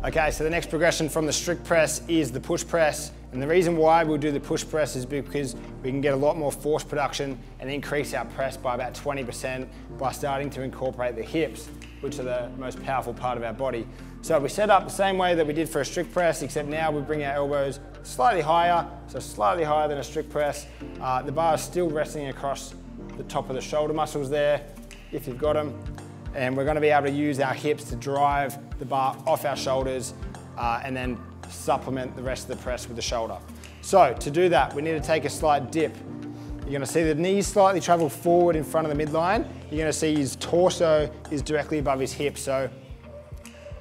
Okay, so the next progression from the strict press is the push press. And the reason why we'll do the push press is because we can get a lot more force production and increase our press by about 20% by starting to incorporate the hips, which are the most powerful part of our body. So we set up the same way that we did for a strict press, except now we bring our elbows slightly higher, so slightly higher than a strict press. The bar is still resting across the top of the shoulder muscles there, if you've got them. And we're gonna be able to use our hips to drive the bar off our shoulders and then supplement the rest of the press with the shoulder. So to do that, we need to take a slight dip. You're gonna see the knees slightly travel forward in front of the midline. You're gonna see his torso is directly above his hips, so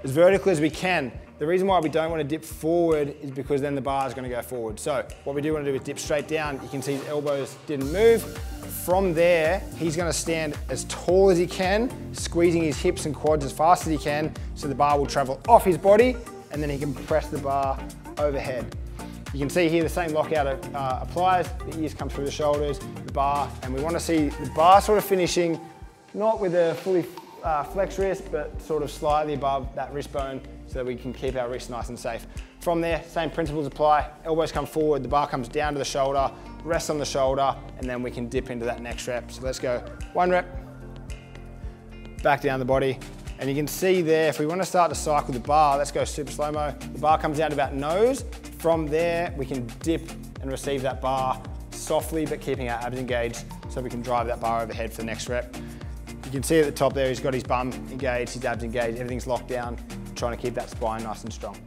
as vertical as we can. The reason why we don't wanna dip forward is because then the bar is gonna go forward. So what we do wanna do is dip straight down. You can see his elbows didn't move. From there, he's gonna stand as tall as he can, squeezing his hips and quads as fast as he can, so the bar will travel off his body, and then he can press the bar overhead. You can see here the same lockout applies, the ears come through the shoulders, the bar, and we want to see the bar sort of finishing, not with a fully flexed wrist, but sort of slightly above that wrist bone so that we can keep our wrist nice and safe. From there, same principles apply, elbows come forward, the bar comes down to the shoulder, rests on the shoulder, and then we can dip into that next rep. So let's go 1 rep, back down the body. And you can see there, if we want to start to cycle the bar, let's go super slow-mo. The bar comes down to about nose. From there, we can dip and receive that bar softly, but keeping our abs engaged so we can drive that bar overhead for the next rep. You can see at the top there, he's got his bum engaged, his abs engaged, everything's locked down, trying to keep that spine nice and strong.